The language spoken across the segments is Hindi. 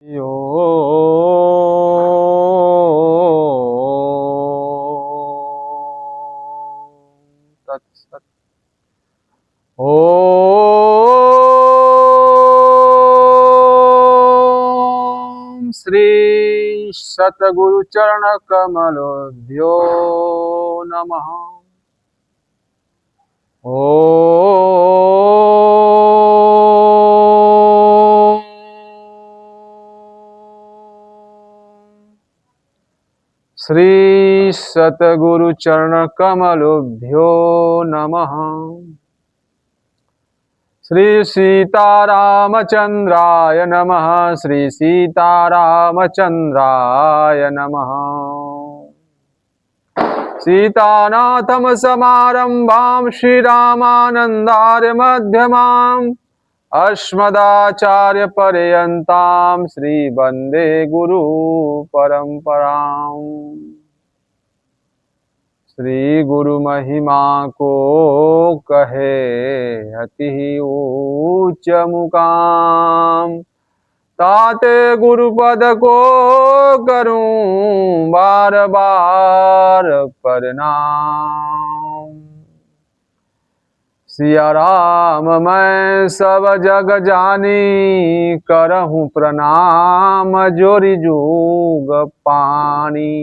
यो तत्सत। ओम श्री सतगुरु चरण कमलोभ्यो नमः। श्री सतगुरु चरण कमलोभ्यो नमः। श्री सीतारामचंद्राय नमः। श्री सीतारामचंद्राय नमः। सीतानाथम समारंभां श्रीरामानंदार्य मध्यमाम् अस्मदाचार्य पर्यन्तां श्री वंदे गुरु परंपराम्। श्री गुरु महिमा को कहे अति ऊंच मुकाम, ताते गुरुपद को करूं बार बार प्रणाम। सिया राम मैं सब जग जानी, करहूं प्रणाम जोरी जुग पानी।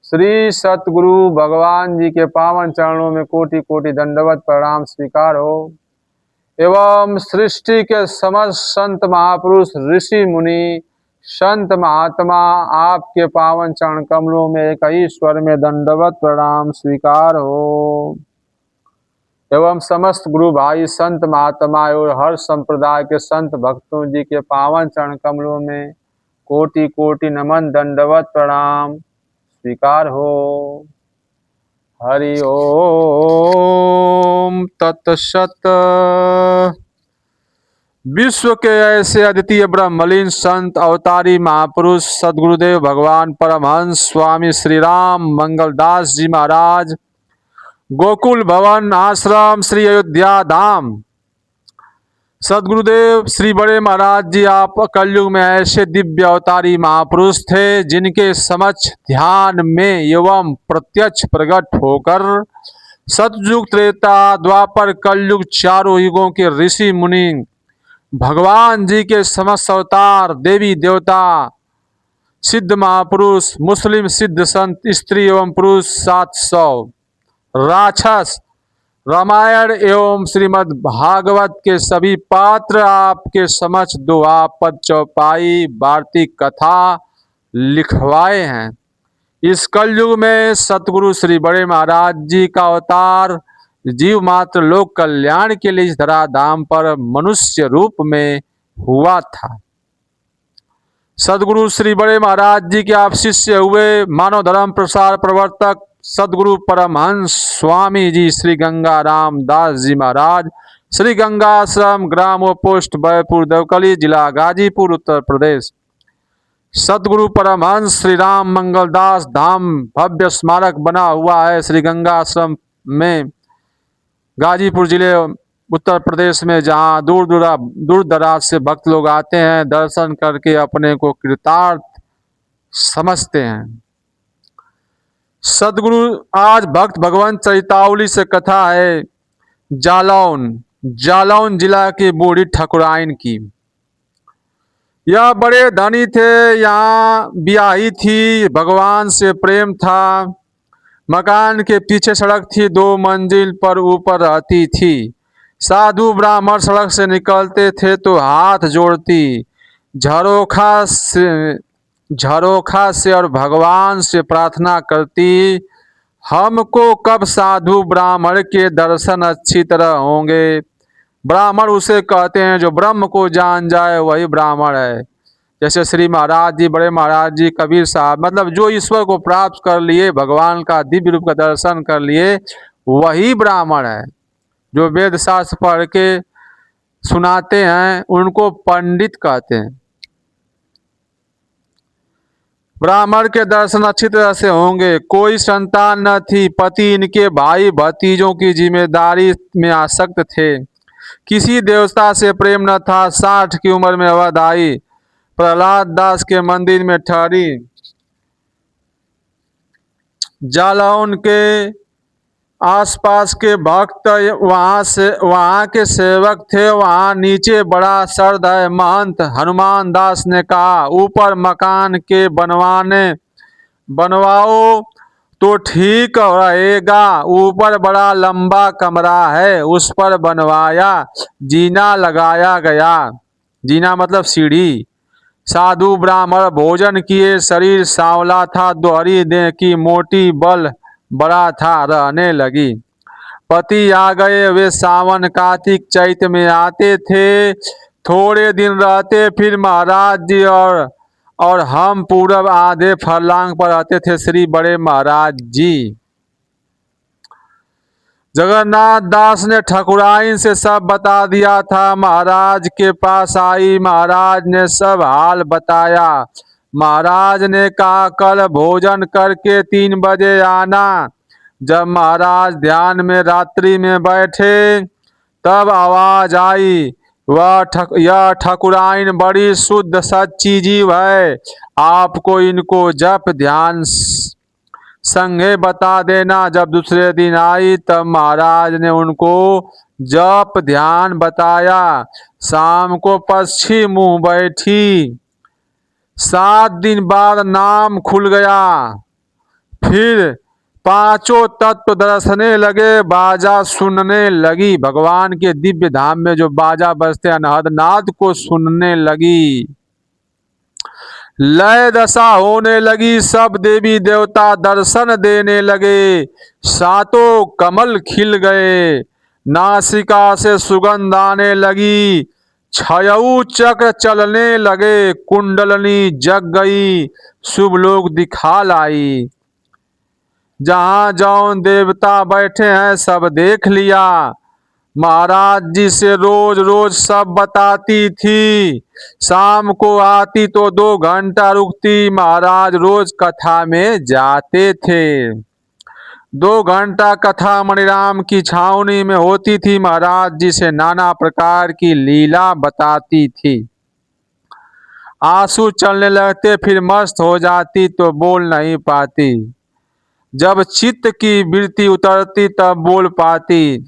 श्री सतगुरु भगवान जी के पावन चरणों में कोटि कोटि दंडवत प्रणाम स्वीकार हो। एवं सृष्टि के समस्त संत महापुरुष ऋषि मुनि संत महात्मा आपके पावन चरण कमलों में एक ही स्वर में दंडवत प्रणाम स्वीकार हो। एवं समस्त गुरु भाई संत महात्मा और हर संप्रदाय के संत भक्तों जी के पावन चरण कमलों में कोटि कोटि नमन दंडवत प्रणाम स्वीकार हो। हरि ओम तत्सत। विश्व के ऐसे अद्वितीय ब्रह्मलीन संत अवतारी महापुरुष सदगुरुदेव भगवान परमहंस स्वामी श्री राम मंगलदास जी महाराज, गोकुल भवन आश्रम श्री अयोध्या धाम। सदगुरुदेव श्री बड़े महाराज जी आप कलयुग में ऐसे दिव्य अवतारी महापुरुष थे जिनके समक्ष ध्यान में एवं प्रत्यक्ष प्रकट होकर सतयुग त्रेता द्वापर कलयुग चारों युगों के ऋषि मुनि भगवान जी के समस्त अवतार देवी देवता सिद्ध महापुरुष मुस्लिम सिद्ध संत स्त्री एवं पुरुष 700 राक्षस रामायण एवं श्रीमद् भागवत के सभी पात्र आपके समक्ष दुआपद चौपाई वार्तिक कथा लिखवाए हैं। इस कलयुग में सतगुरु श्री बड़े महाराज जी का अवतार जीव मात्र लोक कल्याण के लिए इस धराधाम पर मनुष्य रूप में हुआ था। सदगुरु श्री बड़े महाराज जी के आप शिष्य हुए मानव धर्म प्रसार प्रवर्तक सदगुरु परमहंस स्वामी जी श्री गंगा राम दास जी महाराज, श्री गंगा आश्रम ग्राम व पोस्ट बैपुर देवकली जिला गाजीपुर उत्तर प्रदेश। सदगुरु परमहंस श्री राम मंगलदास धाम भव्य स्मारक बना हुआ है श्री गंगा आश्रम में गाजीपुर जिले उत्तर प्रदेश में, जहाँ दूर दराज से भक्त लोग आते हैं, दर्शन करके अपने को कृतार्थ समझते हैं। सदगुरु आज भक्त भगवंत चरितावली से कथा है जालौन जिला के बूढ़ी ठकुराइन की। यह बड़े धनी थे, यहाँ ब्याही थी, भगवान से प्रेम था। मकान के पीछे सड़क थी, 2 मंजिल पर ऊपर रहती थी। साधु ब्राह्मण सड़क से निकलते थे तो हाथ जोड़ती, झरोखा से और भगवान से प्रार्थना करती, हमको कब साधु ब्राह्मण के दर्शन अच्छी तरह होंगे। ब्राह्मण उसे कहते हैं जो ब्रह्म को जान जाए वही ब्राह्मण है। जैसे श्री महाराज जी बड़े महाराज जी कबीर साहब, मतलब जो ईश्वर को प्राप्त कर लिए, भगवान का दिव्य रूप का दर्शन कर लिए, वही ब्राह्मण है। जो वेद शास्त्र पढ़ के सुनाते हैं उनको पंडित कहते हैं। ब्राह्मण के दर्शन अच्छी तरह से होंगे। कोई संतान न थी, पति इनके भाई भतीजों की जिम्मेदारी में आसक्त थे। किसी देवता से प्रेम न था। 60 की उम्र में अवध आई, प्रहलाद दास के मंदिर में ठहरी। जालौन के आसपास के भक्त वहाँ के सेवक थे। वहाँ नीचे बड़ा सर्द है। महंत हनुमान दास ने कहा, ऊपर मकान के बनवाओ तो ठीक रहेगा। ऊपर बड़ा लंबा कमरा है, उस पर बनवाया। जीना लगाया गया। जीना मतलब सीढ़ी। साधु ब्राह्मण भोजन किए। शरीर सांवला था, दोहरी देह की मोटी, बल बड़ा था। रहने लगी। पति आ गए। वे सावन कार्तिक चैत में आते थे। थोड़े दिन रहते, फिर महाराज जी और हम पूरब आधे फरलांग पर रहते थे। श्री बड़े महाराज जी। जगन्नाथ दास ने ठकुराइन से सब बता दिया था। महाराज के पास आई। महाराज ने सब हाल बताया। महाराज ने कहा, कल भोजन करके 3 बजे आना। जब महाराज ध्यान में रात्रि में बैठे, तब आवाज आई, यह ठकुराइन बड़ी शुद्ध सच्ची जीव है। आपको इनको जप ध्यान संगे बता देना। जब दूसरे दिन आई, तब महाराज ने उनको जप ध्यान बताया। शाम को पक्षी मुंह बैठी। 7 दिन बाद नाम खुल गया। फिर 5 तत्व दर्शने लगे। बाजा सुनने लगी। भगवान के दिव्य धाम में जो बाजा बजते अनहद नाद को सुनने लगी। लय दशा होने लगी। सब देवी देवता दर्शन देने लगे। 7 कमल खिल गए। नासिका से सुगंध आने लगी। 6 चक्र चलने लगे। कुंडलनी जग गई। शुभ लोग दिखा लाई। जहां जौन देवता बैठे हैं सब देख लिया। महाराज जी से रोज रोज सब बताती थी। शाम को आती तो 2 घंटा रुकती। महाराज रोज कथा में जाते थे। 2 घंटा कथा मणिराम की छावनी में होती थी। महाराज जी से नाना प्रकार की लीला बताती थी। आंसू चलने लगते, फिर मस्त हो जाती तो बोल नहीं पाती। जब चित्त की वृत्ति उतरती तब बोल पाती।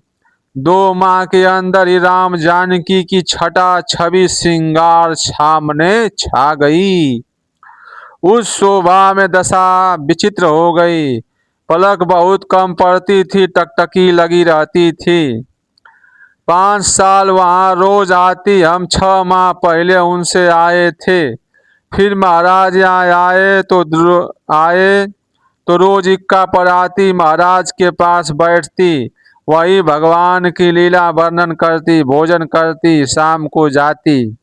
2 माह के अंदर ही राम जानकी की छटा छवि श्रृंगार सामने छा गई। उस शोभा में दशा विचित्र हो गई। पलक बहुत कम पड़ती थी, टकटकी लगी रहती थी। 5 साल वहां रोज आती। हम 6 माह पहले उनसे आए थे। फिर महाराज यहाँ आए तो रोज इक्का पर आती। महाराज के पास बैठती। वही भगवान की लीला वर्णन करती, भोजन करती, शाम को जाती।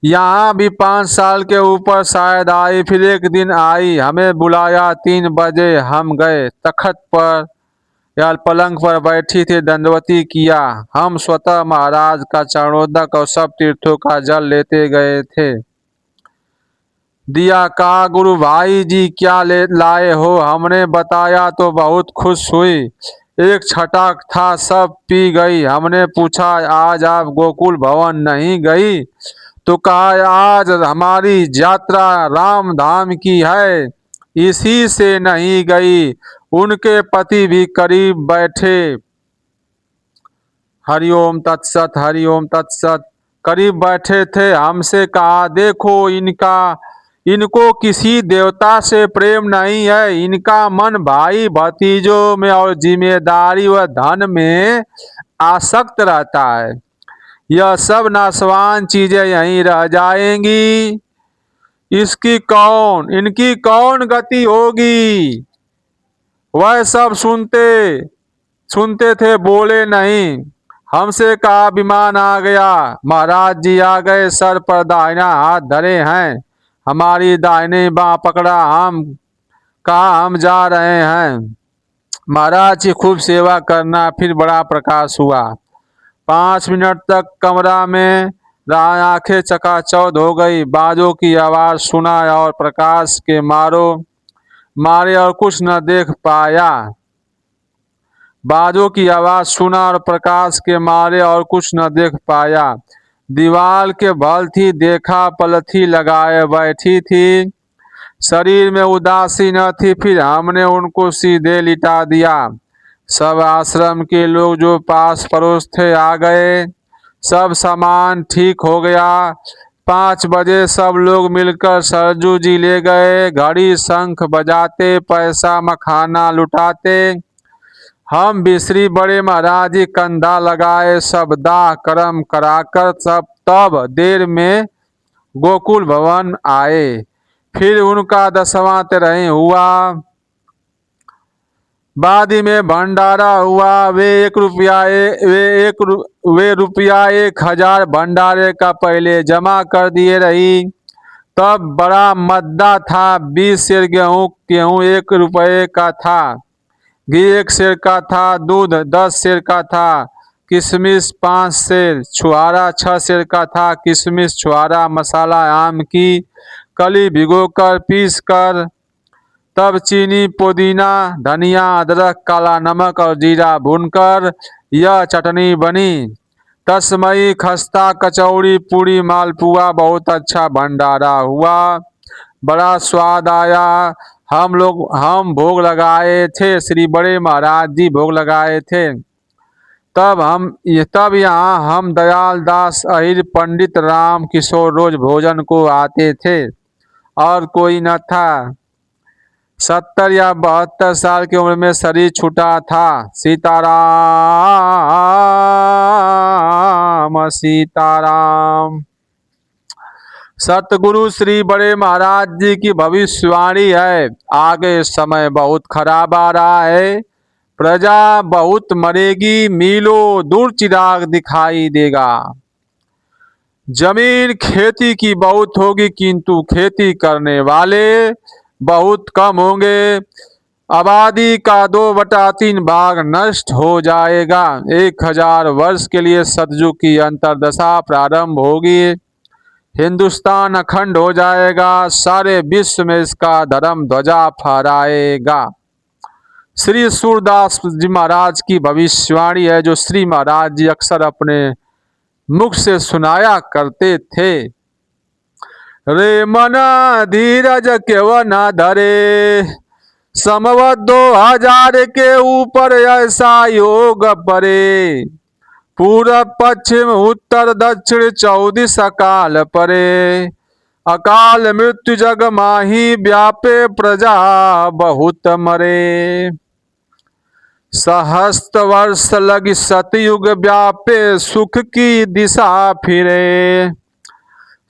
यहाँ भी 5 साल के ऊपर शायद आई। फिर एक दिन आई, हमें बुलाया। 3 बजे हम गए। तखत पर या पलंग पर बैठी थी। दंडवती किया। हम स्वतः महाराज का चरणोदक और सब तीर्थों का जल लेते गए थे। दिया का गुरु भाई जी क्या लाए हो? हमने बताया तो बहुत खुश हुई। एक छटाक था, सब पी गई। हमने पूछा, आज आप गोकुल भवन नहीं गई? तो कहा, आज हमारी यात्रा राम धाम की है, इसी से नहीं गई। उनके पति भी करीब बैठे। हरिओम तत्सत, हरिओम तत्सत। करीब बैठे थे। हमसे कहा, देखो इनको किसी देवता से प्रेम नहीं है। इनका मन भाई भतीजों में और जिम्मेदारी व धन में आसक्त रहता है। यह सब नाशवान चीजें यहीं रह जाएंगी। इनकी कौन गति होगी? वह सब सुनते थे, बोले नहीं। हमसे कहा, विमान आ गया। महाराज जी आ गए। सर पर दाहिना हाथ धरे हैं। हमारी दाहिनी बाँ पकड़ा। हम जा रहे हैं। महाराज की खूब सेवा करना। फिर बड़ा प्रकाश हुआ। 5 मिनट तक कमरा में रहा। आंखें चकाचौंध हो गई। बाजों की आवाज सुना और प्रकाश के मारे और कुछ न देख पाया। बाजों की आवाज सुना और प्रकाश के मारे और कुछ न देख पाया। दीवार के बल थी, देखा पलथी लगाए बैठी थी, शरीर में उदासी न थी। फिर हमने उनको सीधे लिटा दिया। सब आश्रम के लोग जो पास पड़ोस थे आ गए। सब सामान ठीक हो गया। 5 बजे सब लोग मिलकर सरजू जी ले गए। घड़ी शंख बजाते, पैसा मखाना लुटाते। हम बिश्री बड़े महाराज जी कंधा लगाए, सब दाह कर्म कराकर सब तब देर में गोकुल भवन आए। फिर उनका 10वां तेरह हुआ। बादी में भंडारा हुआ। वे रुपया 1000 भंडारे का पहले जमा कर दिए रही। तब बड़ा मद्दा था। 20 सेर गेहूं 1 रुपये का था। घी 1 सेर का था। दूध 10 सेर का था। किशमिश 5 सेर। छुहारा 6 सेर का था। किशमिश छुहारा मसाला आम की कली भिगोकर पीस कर, तब चीनी पुदीना धनिया अदरक काला नमक और जीरा भूनकर यह चटनी बनी। तस्मई खस्ता कचौड़ी पूड़ी मालपुआ बहुत अच्छा भंडारा हुआ। बड़ा स्वाद आया। हम भोग लगाए थे। श्री बड़े महाराज जी भोग लगाए थे। तब यहाँ हम दयाल दास अहिर पंडित राम किशोर रोज भोजन को आते थे और कोई न था। 70 या 72 साल की उम्र में शरीर छूटा था। सीताराम सीताराम। सतगुरु श्री बड़े महाराज जी की भविष्यवाणी है। आगे समय बहुत खराब आ रहा है। प्रजा बहुत मरेगी। मीलों दूर चिराग दिखाई देगा। जमीन खेती की बहुत होगी, किंतु खेती करने वाले बहुत कम होंगे। आबादी का 2/3 भाग नष्ट हो जाएगा। 1000 वर्ष के लिए सतयुग की अंतरदशा प्रारंभ होगी। हिंदुस्तान अखंड हो जाएगा। सारे विश्व में इसका धर्म ध्वजा फहराएगा। श्री सूरदास जी महाराज की भविष्यवाणी है, जो श्री महाराज जी अक्सर अपने मुख से सुनाया करते थे। रे मना धीरज केव न धरे, समवत 2000 के ऊपर ऐसा योग परे। पूरब पश्चिम उत्तर दक्षिण 14 अकाल परे। अकाल मृत्यु जग माही व्यापे, प्रजा बहुत मरे। सहस्त्र वर्ष लगी सतयुग व्यापे, सुख की दिशा फिरे।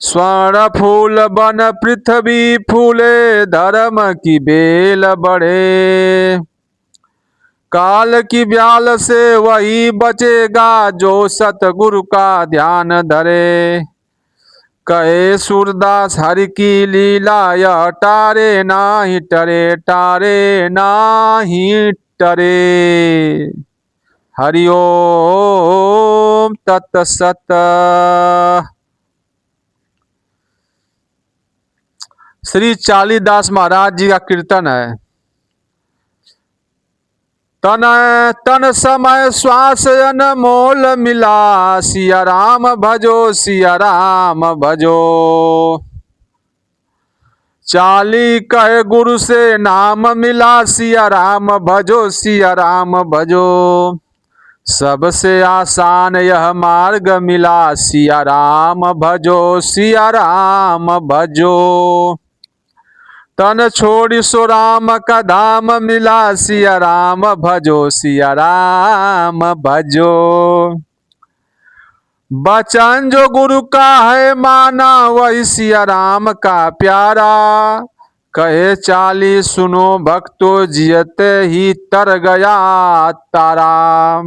स्वर्ण फूल बन पृथ्वी फूले, धर्म की बेल बढ़े। काल की ब्याल से वही बचेगा, जो सतगुरु का ध्यान धरे। कहे सूरदास हरि की लीला, यह टारे नाही टरे, टारे नाही टरे। हरि ओम तत्सत। श्री चालीदास महाराज जी का कीर्तन है। तन तन समय श्वास अनमोल मिला, सिया राम भजो सिया राम भजो। चाली कहे गुरु से नाम मिला, सिया राम भजो सिया राम भजो। सबसे आसान यह मार्ग मिला, सिया राम भजो सिया राम भजो। तन छोड़ी सो राम का धाम मिला, सिया राम भजो सिया राम भजो। बचन जो गुरु का है माना, वही सिया राम का प्यारा। कहे चाली सुनो भक्तो, जियते ही तर गया तारा।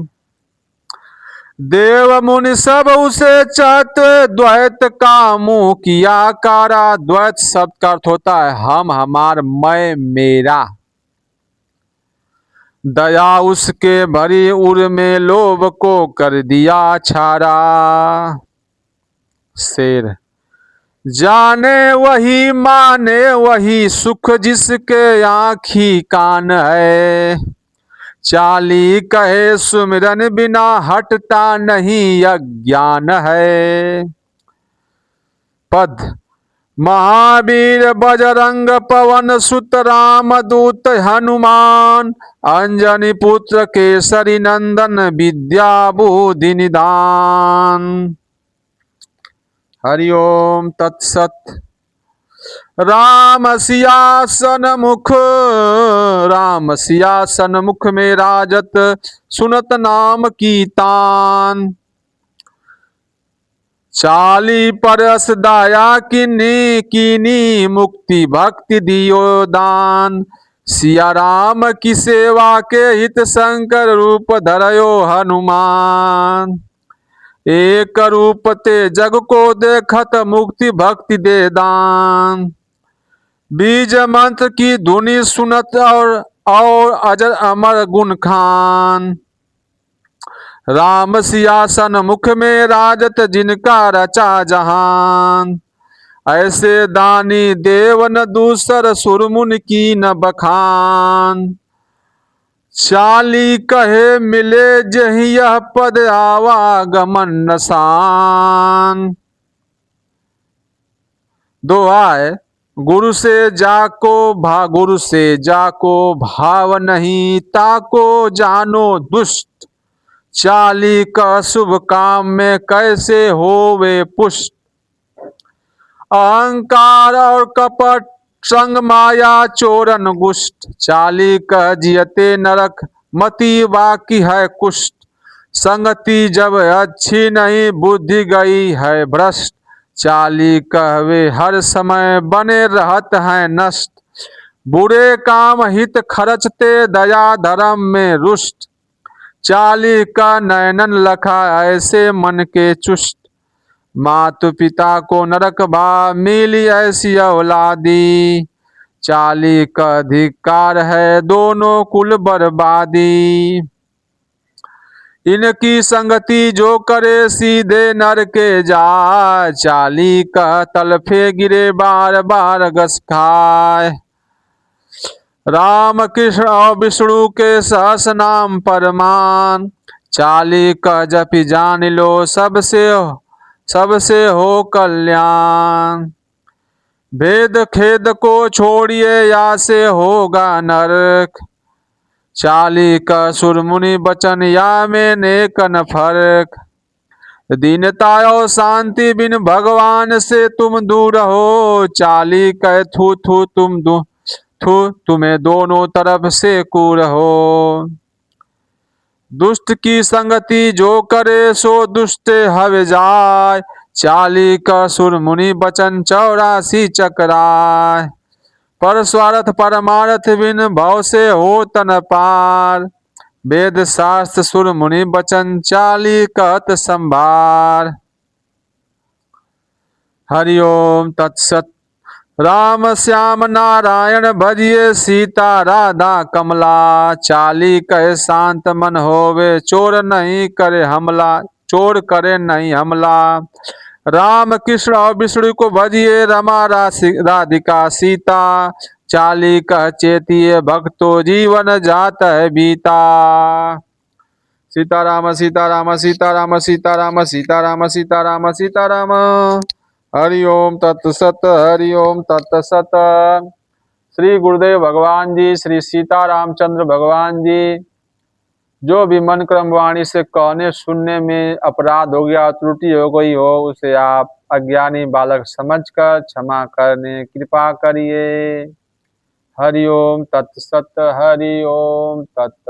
देव मुनि सब उसे चाहते, द्वैत का मुंह किया कारा। द्वैत शब्द का अर्थ होता है हम, हमार, मैं, मेरा। दया उसके भरी उर में, लोभ को कर दिया छारा। शेर जाने वही माने वही सुख, जिसके आँखी कान है। चाली कहे सुमिरन बिना हटता नहीं अज्ञान है। पद महावीर बजरंग पवन सुत राम दूत हनुमान, अंजनी पुत्र केसरी नंदन विद्या बुद्धि निदान। हरि ओम तत्सत। राम सियासन मुख में राजत, सुनत नाम की तान। चाली परस दाया कीनी, मुक्ति भक्ति दियो दान। सिया राम की सेवा के हित, शंकर रूप धरयो हनुमान। एक रूप ते जग को देखत, मुक्ति भक्ति दे दान। बीज मंत्र की धुनि सुनत, और अजर अमर गुण खान। राम सियासन मुख में राजत, जिनका रचा जहान। ऐसे दानी देव न दूसर, सुरमुन की न बखान। चाली कहे मिले जहि यह पद, आवागमन नसान। दोहा है, गुरु से जाको भाव नहीं, ताको जानो दुष्ट। चाली का शुभ काम में कैसे होवे पुष्ट। अहंकार और कपट संग माया चोरन गुष्ट। चाली कह जियते नरक, मति बाकी है कुष्ट। संगति जब अच्छी नहीं, बुद्धि गई है भ्रष्ट। चाली कहवे हर समय बने रहत हैं नष्ट। बुरे काम हित खर्चते, दया धर्म में रुष्ट। चाली का नयनन लखा, ऐसे मन के चुष्ट। मातु पिता को नरक भा, मिली ऐसी औलादी। चाली का अधिकार है, दोनों कुल बर्बादी। इनकी संगति जो करे, सीधे नर के जाए। चाली का तलफे गिरे, बार बार घस खाए। राम कृष्ण और विष्णु के सहस नाम परमान। चाली का जपि जान लो, सबसे हो कल्याण। भेद खेद को छोड़िए, या से होगा नरक। चाली का सुर मुनि बचन, या में नेक न फर्क। दीनता और शांति बिन भगवान से तुम दूर हो। चाली कह थू तुम्हें दोनों तरफ से कूर हो। दुष्ट की संगति जो करे, सो दुष्टे हवे जाय। चाली का सुर मुनि बचन, 84 चकराय। पर स्वार्थ परमार्थ बिन, भव से हो तन पार। वेद शास्त्र सुर मुनि बचन, चाली कहत संभार। हरि ओम तत्सत। राम श्याम नारायण भजिए, सीता राधा कमला। चाली कहे शांत मन होवे, चोर करे नहीं हमला। राम कृष्ण और विष्णु को भजिए, रमा राधिका सीता। चाली कह चेतिए भक्तो, जीवन जात है बीता। सीताराम सीताराम सीताराम सीताराम सीताराम सीताराम सीताराम। हरि ओम तत्सत, हरि ओम तत्सत। श्री गुरुदेव भगवान जी, श्री सीतारामचंद्र भगवान जी, जो भी मन क्रम वाणी से कहने सुनने में अपराध हो गया, त्रुटि हो गई हो, उसे आप अज्ञानी बालक समझकर क्षमा करने कृपा करिए। हरि ओम तत्सत, हरि ओम तत्सत।